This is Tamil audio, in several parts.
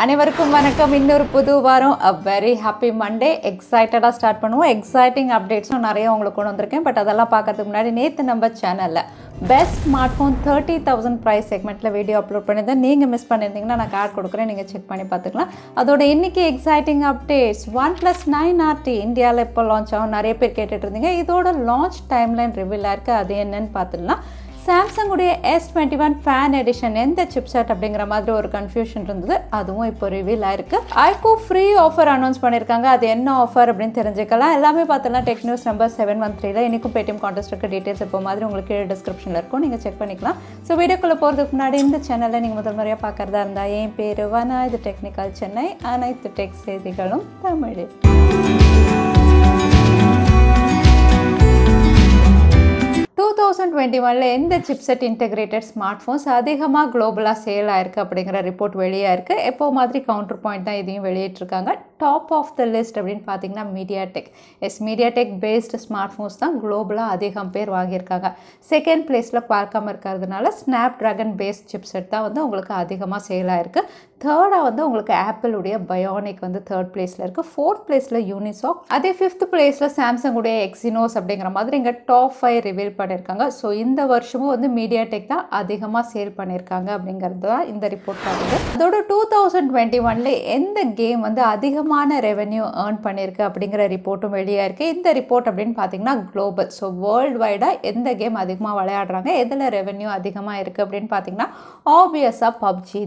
அனைவருக்கும் வணக்கம். இன்னொரு புது வாரம், a very happy Monday. எக்ஸைட்டடாக ஸ்டார்ட் பண்ணுவோம். எக்ஸைட்டிங் அப்டேட்ஸும் நிறைய உங்களுக்கு கொண்டு வந்திருக்கேன். பட் அதெல்லாம் பார்க்கறதுக்கு முன்னாடி நேற்று நம்ம சேனலில் பெஸ்ட் ஸ்மார்ட் ஃபோன் 30,000 ப்ரைஸ் செக்மெண்ட்டில் வீடியோ அப்லோட் பண்ணியிருந்தேன். நீங்கள் மிஸ் பண்ணியிருந்தீங்கன்னா நான் கார்டு கொடுக்குறேன், நீங்கள் செக் பண்ணி பார்த்துக்கலாம். அதோட இன்றைக்கி எக்ஸைட்டிங் அப்டேட்ஸ் OnePlus 9RT இந்தியாவில் எப்போ லான்ச் ஆகும் நிறைய பேர் கேட்டுட்டு இருந்தீங்க. இதோட லான்ச் டைம்லைன் ரிவீலாக இருக்குது. அது என்னன்னு பார்த்துக்கலாம். சாம்சங் உடைய S21 ஃபேன் எடிஷன் எந்த சிப்செட் அப்படிங்கிற மாதிரி ஒரு கன்ஃபியூஷன் இருந்தது, அதுவும் இப்போ ரிவீல் ஆயிருக்கு. iQOO ஃப்ரீ ஆஃபர் அனௌன்ஸ் பண்ணியிருக்காங்க. அது என்ன ஆஃபர் அப்படின்னு தெரிஞ்சுக்கலாம். எல்லாமே பார்த்தலாம் டெக் நியூஸ் நம்பர் 713 இன்னைக்கும் பேடிஎம் கான்டெஸ்ட்டுக்கு டீட்டெயில்ஸ் இப்போ மாதிரி உங்களுக்கு டிஸ்கிரிப்ஷனில் இருக்கும், நீங்கள் செக் பண்ணிக்கலாம். ஸோ வீடியோக்குள்ளே போகிறதுக்கு முன்னாடி இந்த சேனலில் நீங்கள் முதல் முறையாக பார்க்குறதா இருந்தால் என் பேர் வனா, இது டெக்னிக்கல் சென்னை, அனைத்து டெக் செய்திகளும் தமிழில். 2021 எந்த சிப்செட் இன்டெகிரேட்டட் ஸ்மார்ட் ஃபோன்ஸ் அதிகமாக குளோபலாக சேல் ஆயிருக்கு அப்படிங்கிற ரிப்போர்ட் வெளியாக இருக்குது. எப்போ மாதிரி கவுண்டர் பாயிண்ட் தான் இதையும் வெளியிட்டிருக்காங்க. டாப் ஆஃப் த லிஸ்ட் அப்படின்னு பார்த்தீங்கன்னா MediaTek. MediaTek based smart phones தான் குளோபலாக அதிகம் பேர் வாங்கியிருக்காங்க. செகண்ட் பிளேஸில் Qualcomm இருக்கிறதுனால Snapdragon பேஸ்ட் சிப்செட் தான் வந்து உங்களுக்கு அதிகமாக சேல் ஆயிருக்கு. தேர்டாக வந்து உங்களுக்கு ஆப்பிளுடைய பயோனிக் வந்து தேர்ட் பிளேஸில் இருக்குது. ஃபோர்த் பிளேஸில் யூனிசாக், அதே ஃபிஃப்த் பிளேஸில் சாம்சங் உடைய எக்ஸினோஸ் அப்படிங்கிற மாதிரி இங்கே டாப் 5 ரிவீல் பண்ணியிருக்காங்க. ஸோ இந்த வருஷமும் வந்து MediaTek தான் அதிகமாக சேல் பண்ணியிருக்காங்க அப்படிங்கிறது தான் இந்த ரிப்போர்ட் ஆகுது. அதோட 2021 எந்த கேம் வந்து அதிகமான ரெவென்யூ ஏர்ன் பண்ணியிருக்கு அப்படிங்கிற ரிப்போர்ட்டும் வெளியாக இருக்குது. இந்த ரிப்போர்ட் அப்படின்னு பார்த்தீங்கன்னா குளோபல், ஸோ வேர்ல்டு வைடாக எந்த கேம் அதிகமாக விளையாடுறாங்க, எதில் ரெவென்யூ அதிகமாக இருக்குது அப்படின்னு பார்த்தீங்கன்னா ஆப்வியஸாக பப்ஜி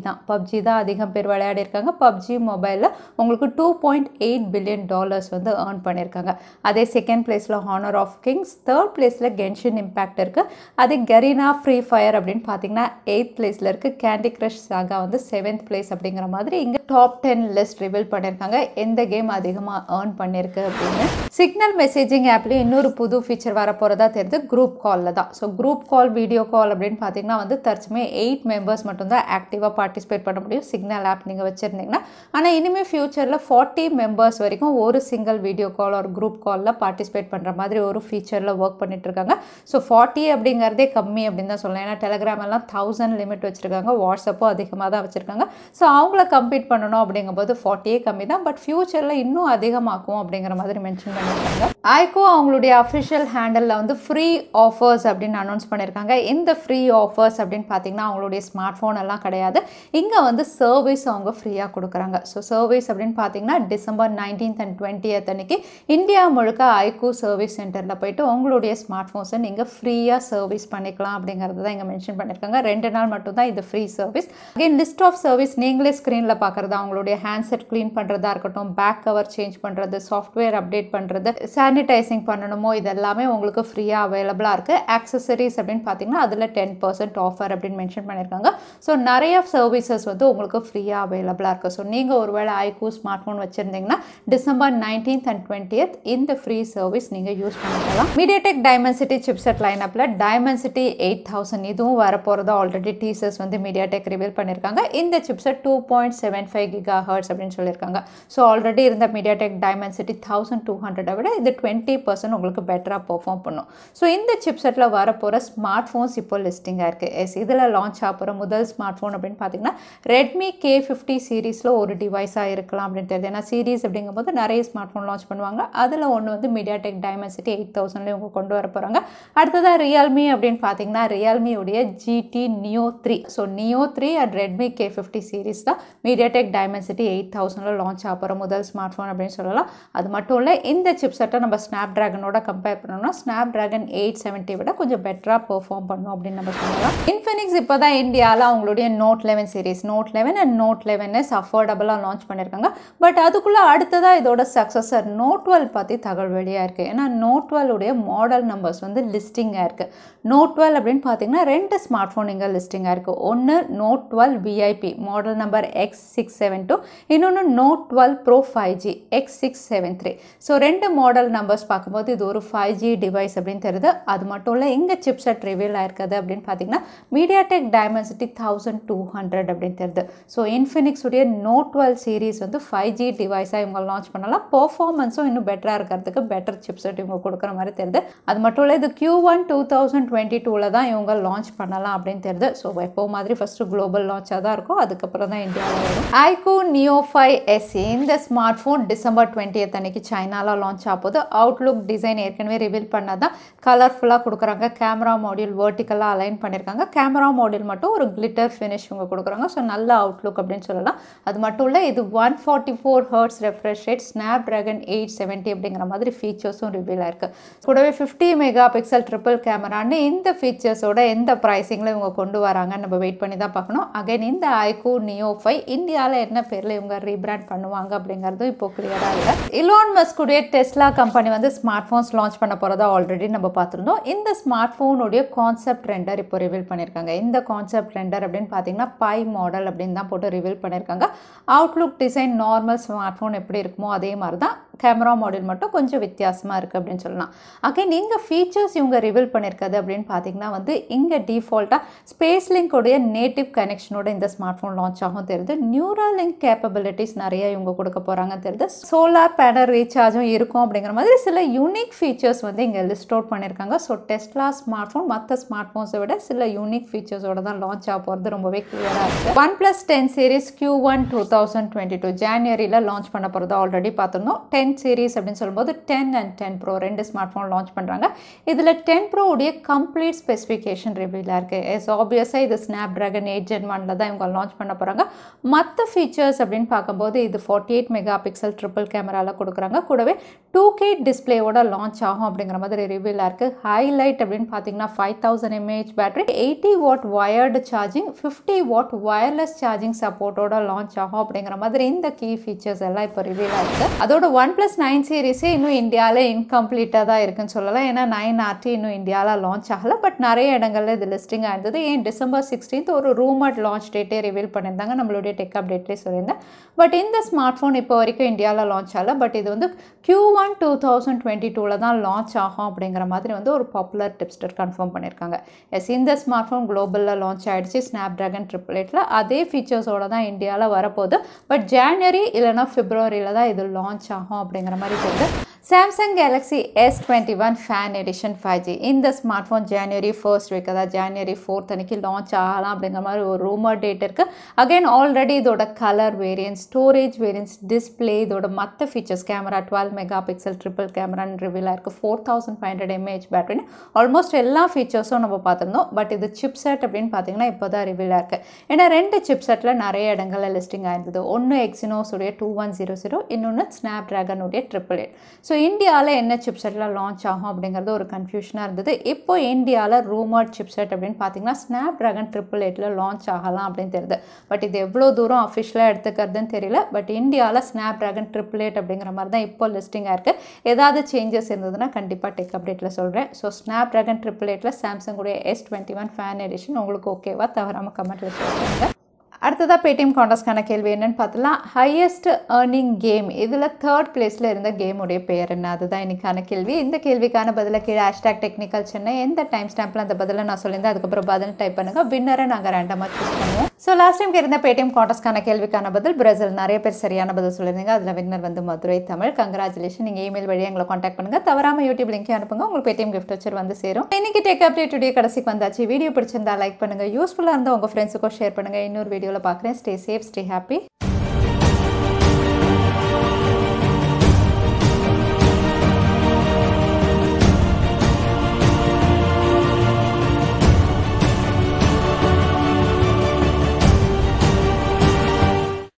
தான் அதிகம் பேர் விளையாடி இருக்காங்க. பப்ஜி மொபைலில் உங்களுக்கு $2.8 பில்லியன் வந்து ஏர்ன் பண்ணியிருக்காங்க. அதே செகண்ட் பிளேஸில் ஹானர் ஆஃப் கிங்ஸ், தேர்ட் பிளேஸில் கென்ஷின் இம்பாக்ட் இருக்குது. அதே கரீனா ஃப்ரீ ஃபயர் அப்படின்னு பார்த்தீங்கன்னா 8th பிளேஸில் இருக்குது. கேண்டி கிரஷ் சாகா வந்து 7th பிளேஸ் அப்படிங்கிற மாதிரி இங்கே டாப் 10 லிஸ்ட் ரிவீல் பண்ணியிருக்காங்க எந்த கேம் அதிகமாக ஏர்ன் பண்ணியிருக்கு அப்படின்னு. சிக்னல் மெசேஜிங் ஆப்லேயும் இன்னொரு புது ஃபீச்சர் வர போகிறதா தெரியுது, குரூப் காலில் தான். So group call, video call அப்படின்னு பார்த்தீங்கன்னா வந்து தற்சமயம் 8 மெம்பர்ஸ் மட்டும்தான் ஆக்டிவாக பார்ட்டிசிபேட் பண்ண முடியும் சிக்னல் ஆப் நீங்கள் வச்சுருந்தீங்கன்னா. ஆனால் இனிமேல் ஃபியூச்சரில் 40 மெம்பர்ஸ் வரைக்கும் ஒரு சிங்கிள் வீடியோ கால் ஒரு குரூப் காலில் பார்ட்டிசிபேட் பண்ணுற மாதிரி ஒரு ஃபீச்சரில் ஒர்க் பண்ணிட்டு இருக்காங்க. ஸோ 40 அப்படிங்கிறதே கம்மி அப்படின்னு தான் சொல்லலாம். ஏன்னா டெலிகிராம் எல்லாம் 1000 லிமிட் வச்சுருக்காங்க, வாட்ஸ்அப்பும் அதிகமாக தான் வச்சுருக்காங்க. ஸோ அவங்கள கம்ப்ளீட் பண்ணணும் அப்படிங்கும்போது 40 கம்மி தான், பட் ஃபியூச்சரில் இன்னும் அதிகமாக்கும் அப்படிங்கிற மாதிரி மென்ஷன் பண்ணியிருக்காங்க. iQOO அவங்களுடைய அஃபிஷியல் ஹேண்டலில் வந்து ஃப்ரீ ஆஃபர்ஸ் அப்படின்னு அனௌன்ஸ் பண்ணியிருக்காங்க. இந்த ஃப்ரீ ஆஃபர்ஸ் அப்படின்னு பார்த்தீங்கன்னா அவங்களுடைய ஸ்மார்ட் ஃபோன் எல்லாம் கிடையாது, இங்கே வந்து சர்வீஸ் அவங்க ஃப்ரீயாக கொடுக்குறாங்க. ஸோ சர்வீஸ் அப்படின்னு பார்த்தீங்கன்னா December 19th and 20th அன்னைக்கு இந்தியா முழுக்க iQOO சர்வீஸ் சென்டரில் போயிட்டு உங்களுடைய ஸ்மார்ட் ஃபோன்ஸை நீங்கள் ஃப்ரீயாக சர்வீஸ் பண்ணிக்கலாம் அப்படிங்கிறது தான் இங்கே மென்ஷன் பண்ணியிருக்காங்க. 2 நாள் மட்டும்தான் இது free service. Again list of service நீங்களே ஸ்க்ரீனில் பார்க்குறது, அவங்களுடைய ஹேண்ட்செட் க்ளீன் பண்ணுறதா இருக்கட்டும், பேக் கவர் சேஞ்ச் பண்ணுறது, சாஃப்ட்வேர் அப்டேட் பண்ணுறது, சானிடைசிங் பண்ணணுமோ, இதெல்லாமே உங்களுக்கு ஃப்ரீயாக அவைலபிளாக இருக்குது. ஆக்சசரிஸ் அப்படின்னு பார்த்தீங்கன்னா அதில் 10% ஆஃபர் அப்படின்னு மென்ஷன் பண்ணியிருக்காங்க. ஸோ நிறைய சர்வீசஸ் வந்து உங்களுக்கு ஃப்ரீயாக அவைலபிளாக இருக்குது. ஸோ நீங்கள் ஒருவேளை iQOO ஸ்மார்ட் ஃபோன் வச்சுருந்தீங்கன்னா December 19th and 20th இந்த ஃப்ரீ சர்வீஸ் நீங்கள் யூஸ் பண்ணிக்கலாம். MediaTek Dimensity சிப்செட் லைனப்பில் Dimensity 8000 இதுவும் வரப்போகிறதா ஆல்ரெடி டீசர்ஸ் வந்து MediaTek ரிவீல் பண்ணியிருக்காங்க. இந்த சிப்செட் 2.75 GHz அப்படின்னு சொல்லியிருக்காங்க. ஸோ ஆல்ரெடி இருந்த MediaTek Dimensity 1200 விட இது 20% உங்களுக்கு பெட்டராக பெர்ஃபார்ம் பண்ணும். ஸோ இந்த சிப்செட்டில் வரப்போகிற ஸ்மார்ட் ஃபோன்ஸ் இப்போ லிஸ்டிங்காக இருக்குது. இதில் லான்ச் ஆகிற முதல் ஸ்மார்ட் ஃபோன் அப்படின்னு பார்த்தீங்கன்னா Redmi K50 சீரீஸில் ஒரு டிவைஸாக இருக்கலாம் அப்படின்னு தெரியுது. ஏன்னா சீரீஸ் அப்படிங்கும்போது நிறைய ஸ்மார்ட் ஃபோன் லான்ச் பண்ணுவாங்க. அதில் ஒன்று வந்து MediaTek Dimensity 8000 இவங்க கொண்டு வர போகிறாங்க. அடுத்ததாக Realme அப்படின்னு பார்த்தீங்கன்னா Realme உடைய GT Neo 3. So Neo 3 and Redmi K50 series தான் MediaTek Dimensity 8000 லான்ச் ஆகிற முதல் ஸ்மார்ட் ஃபோன் அப்படின்னு சொல்லலாம். அது மட்டும் இல்லை, இந்த சிப்செட்டை நம்ம Snapdragonோட கம்பேர் பண்ணோம்னா Snapdragon 870 விட கொஞ்சம் பெட்டராக பெர்ஃபார்ம் பண்ணும் அப்படின்னு நம்ம சொல்லலாம். Infinix இப்போ தான் இந்தியாவில் அவங்களுடைய Note 11 series Note 11 and Note 11s அஃபோர்டபுளாக லான்ச் பண்ணியிருக்காங்க. பட் அதுக்குள்ளே அடுத்ததாக இதோட சக்ஸஸர் Note 12 பற்றி தகவல் வெளியாக இருக்குது. ஏன்னா Note 12 உடைய மாடல் நம்பர்ஸ் வந்து லிஸ்டிங்காக இருக்குது. Note 12 அப்படின்னு பார்த்தீங்கன்னா 2 ஸ்மார்ட் ஃபோன் இங்கே லிஸ்டிங்காக இருக்குது. ஒன்று Note 12 VIP model number X672, இன்னொன்று Note 12 Pro 5G X673. So 2 model numbers பார்க்கும்போது இது ஒரு 5G டிவைஸ் அப்படின்னு தெரியுது. அது மட்டும் இல்லை, இங்கே சிப்செட் ரிவீல் ஆயிருக்குது அப்படின்னு பார்த்தீங்கன்னா MediaTek Dimensity 1200 அப்படின்னு தெரியுது. ஸோ Infinix உடைய Note 12 சீரீஸ் வந்து 5G டிவைஸாக இவங்க லான்ச் பண்ணலாம். பெர்ஃபார்மன்ஸும் இன்னும் பெட்டராக இருக்கிறதுக்கு பெட்டர் சிப்செட் இவங்க கொடுக்குற மாதிரி தெரியுது. அது மட்டும் இல்லை, இது Q Q1 2022 தான் இவங்க லான்ச் பண்ணலாம் அப்படின்னு தெரியுது. ஸோ எப்போ மாதிரி ஃபஸ்ட்டு குளோபல் லான்ச்சாக தான் இருக்கும், அதுக்கப்புறம் தான் இந்தியாவில் வரும். iQOO Neo 5 SE இந்த ஸ்மார்ட் ஃபோன் டிசம்பர் 20th அன்னைக்கு சைனாவில் லான்ச் ஆகுது. அவுட்லுக் டிசைன் ஏற்கனவே ரிவீல் பண்ணதான் கலர்ஃபுல்லாக கொடுக்குறாங்க. கேமரா மாடியூல் வெர்டிக்கலாக அலைன் பண்ணியிருக்காங்க. கேமரா மாடியூல் மட்டும் ஒரு கிளிட்டர் ஃபினிஷ் இவங்க கொடுக்குறாங்க. ஸோ நல்ல அவுட்லுக் அப்படின்னு சொல்லலாம். அது மட்டும் இல்லை, இது 144 Hz ரெஃப்ரெஷ் ரேட், ஸ்னாப்ட்ராகன் 870 அப்படிங்கிற மாதிரி ஃபீச்சர்ஸும் ரிவீல் ஆயிருக்கு. கூடவே 50 மெகா பிக்சல் ட்ரிபிள் கேமரான்னு இந்த ஃபீச்சர்ஸோட எந்த ப்ரைஸிங்கில் இவங்க கொண்டு வராங்கன்னு நம்ம வெயிட் பண்ணி தான் பார்க்கணும். அகைன் இந்த iQOO Neo 5 இந்தியாவில் என்ன பேரில் இவங்க ரீபிராண்ட் பண்ணுவாங்க அப்படிங்கிறதும் இப்போ கிளியராக இல்லை. இலான் மஸ்க் உடைய டெஸ்லா கம்பெனி வந்து ஸ்மார்ட் ஃபோன்ஸ் லான்ச் பண்ண போகிறதா ஆல்ரெடி நம்ம பார்த்துருந்தோம். இந்த ஸ்மார்ட் ஃபோனுடைய கான்செப்ட் ரெண்டர் இப்போ ரிவீல் பண்ணியிருக்காங்க. இந்த கான்செப்ட் ரெண்டர் அப்படின்னு பார்த்தீங்கன்னா பை மாடல் அப்படின்னு தான் போட்டு ரிவீல் பண்ணியிருக்காங்க. Outlook design normal smart phone எப்படி இருக்குமோ அதே மாதிரி தான், கேமரா மாடல் மட்டும் கொஞ்சம் வித்தியாசமாக இருக்குது அப்படின்னு சொல்லலாம். அகைன் இங்கே ஃபீச்சர்ஸ் இவங்க ரிவீல் பண்ணியிருக்காது அப்படின்னு பார்த்தீங்கன்னா வந்து இங்கே டிஃபால்ட்டாக ஸ்பேஸ் லிங்கோடைய நேட்டிவ் கனெக்ஷனோட இந்த ஸ்மார்ட் ஃபோன் லான்ச் ஆகும் தெரியுது. நியூரல் லிங்க் கேப்பபிலிட்டிஸ் நிறைய இவங்க கொடுக்க போகிறாங்க தெரியுது. சோலார் பேனல் ரீசார்ஜும் இருக்கும் அப்படிங்கிற மாதிரி சில யூனிக் ஃபீச்சர்ஸ் வந்து இங்கே லிஸ்ட் அவுட் பண்ணியிருக்காங்க. ஸோ டெஸ்லா ஸ்மார்ட் ஃபோன் மற்ற ஸ்மார்ட் ஃபோன்ஸை விட சில யூனிக் ஃபீச்சர்ஸோட தான் லான்ச் ஆக போகிறது ரொம்பவே கிளியராக இருக்குது. OnePlus 10 சீரிஸ் Q1 2022 ஜான்வரியில் லான்ச் பண்ண போகிறது ஆல்ரெடி பார்த்துருந்தோம். 10 சீரிஸ் அப்படின்னு சொல்லும்போது 10 and 10 Pro ரெண்டு ஸ்மார்ட் ஃபோன் லான்ச் பண்ணுறாங்க. இதில் 10 Pro உடைய கம்ப்ளீட் ஸ்பெசிஃபிகேஷன் ரிவீலாக இருக்குது. ஆப்வியஸாக இது ஸ்னாப்ட்ராகன் 8 Gen 1 தான் இவங்க லான்ச் பண்ண போகிறாங்க. மற்ற ஃபீச்சர்ஸ் அப்படின்னு பார்க்கும்போது இது 48 மெகா பிக்சல் ட்ரிபிள் கேமராவில் கொடுக்குறாங்க. கூடவே 2K டிஸ்பிளேவோட லான்ச் ஆகும் அப்படிங்கிற மாதிரி ரிவீலாக இருக்குது. ஹைலைட் அப்படின்னு பார்த்தீங்கன்னா 5000 mAh battery, 80 watt wired charging, 50 watt wireless charging சப்போர்ட்டோட லான்ச் ஆகும் அப்படிங்கிற மாதிரி இந்த கீ ஃபீச்சர்ஸ் எல்லாம் இப்போ ரிவீலாக இருக்குது. அதோட OnePlus 9 சீரிஸே இன்னும் இந்தியாவில் இன்கம்ப்ளீட்டாக தான் இருக்குன்னு சொல்லலாம். ஏன்னா 9RT இன்னும் இந்தியாவில் லான்ச் ஆகலை. பட் நிறைய இடங்களில் இது லிஸ்டிங் ஆயிருந்தது. ஏன் டிசம்பர் 16th ஒரு ரூமர்ட் லான்ச் டேட்டே ரிவீல் பண்ணியிருந்தாங்க, நம்மளுடைய டெக் அப்டேட்லேயே சொல்லியிருந்தேன். பட் இந்த ஸ்மார்ட் ஃபோன் இப்போ வரைக்கும் இந்தியாவில் லான்ச் ஆகலை. பட் இது வந்து Q1 2022 தான் லான்ச் ஆகும் அப்படிங்கிற மாதிரி வந்து ஒரு பாப்புலர் டிப்ஸ்டர் கன்ஃபார்ம் பண்ணியிருக்காங்க. எஸ், இந்த ஸ்மார்ட் ஃபோன் குளோபலில் லான்ச் ஆகிடுச்சு ஸ்னாப்ட்ராகன் 888. அதே ஃபீச்சர்ஸோட தான் இந்தியாவில் வரப்போகுது. பட் ஜான்வரி இல்லைனா பிப்ரவரியில் தான் இது லான்ச் ஆகும் அப்படிங்கிற மாதிரி தெரியுது. Samsung Galaxy S21 Fan Edition 5G இந்த smart phone January 1st week, அதாவது ஜான்வரி 4th அன்னைக்கு லான்ச் ஆகலாம் அப்படிங்கிற மாதிரி ஒரு ரூமர் டேட் இருக்குது. அகைன் ஆல்ரெடி இதோட colour variants, storage variants, display, இதோட மற்ற features, camera 12 megapixel triple கேமரான்னு ரிவீலாக இருக்குது. 4500 mAh பேட்டரின்னு ஆல்மோஸ்ட் எல்லா ஃபீச்சர்ஸும் நம்ம பார்த்துருந்தோம். பட் இது சிப்செட் அப்படின்னு பார்த்தீங்கன்னா இப்போ தான் ரிவீலாக இருக்குது. ஏன்னா ரெண்டு சிப்செட்டில் நிறைய இடங்களில் லிஸ்டிங் ஆயிருந்தது. ஒன்று எக்ஸினோஸுடைய 2100, இன்னொன்று ஸ்னாப்ட்ராகனுடைய 888. ஸோ இந்தியாவில் என்ன சிப்செட்டில் லான்ச் ஆகும் அப்படிங்கிறது ஒரு கன்ஃபியூஷனாக இருந்தது. இப்போ இந்தியாவில் ரூமர்ட் சிப்செட் அப்படின்னு பார்த்தீங்கன்னா ஸ்னாப்ட்ராகன் 888 லான்ச் ஆகலாம் அப்படின்னு தெரியுது. பட் இது எவ்வளோ தூரம் அஃபிஷியலாக எடுத்துக்கிறதுன்னு தெரியல. பட் இந்தியாவில் ஸ்னாப்ட்ராகன் 888 அப்படிங்கிற மாதிரி தான் இப்போ லிஸ்டிங்காக இருக்குது. ஏதாவது சேஞ்சஸ் இருந்ததுன்னா கண்டிப்பாக டெக் அப்டேட்டில் சொல்கிறேன். ஸோ ஸ்னாப்ட்ராகன் 888 சாம்சங் உடைய S21 ஃபேன் எடிஷன் உங்களுக்கு ஓகேவா, தவறாமல் கமெண்ட்டில் சொல்லுங்கள். அடுத்ததாக பேடிஎம் கான்டெஸ்ட்கான கேள்வி என்னன்னு பார்த்தலாம். ஹையஸ்ட் ஏர்னிங் கேம் இதில் 3rd பிளேஸில் இருந்த கேமுடைய பேர் என்ன, அதுதான் இன்னைக்கான கேள்வி. இந்த கேள்விக்கான பதிலை கீழே #Technical Chennai எந்த டைம் ஸ்டாம்பில் அந்த பதிலை நான் சொல்லியிருந்தேன் அதுக்கப்புறம் பதில் டைப் பண்ணுங்கள். வின்னரை நாங்கள் ரேண்டமாக சூஸ் பண்ணுவோம். ஸோ லாஸ்ட் டைம் இருந்த பேடிஎம் கான்டெஸ்ட்கான கேள்விக்கான பதில் பிரேசில். நிறைய பேர் சரியான பதில் சொல்லியிருந்தீங்க. அதில் வின்னர் வந்து மதுரை தமிழ். கங்க்ராச்சுலேஷன். நீங்கள் இமெயில் வழியாக எங்களை காண்டாக்ட் பண்ணுங்கள். தவறாமல் யூடியூப் லிங்க் அனுப்புங்க. உங்களுக்கு பேடிஎம் கிஃப்ட் வச்சர் வந்து சேரும். இன்னைக்கு டெக் அப்டேட் உடைய கடைசிக்கு வந்தாச்சு. வீடியோ பிடிச்சிருந்தா லைக் பண்ணுங்கள். யூஸ்ஃபுல்லாக இருந்தால் உங்கள் ஃப்ரெண்ட்ஸுக்கும் ஷேர் பண்ணுங்கள். இன்னொரு வீடியோவில் பார்க்குறேன். Stay safe, stay happy.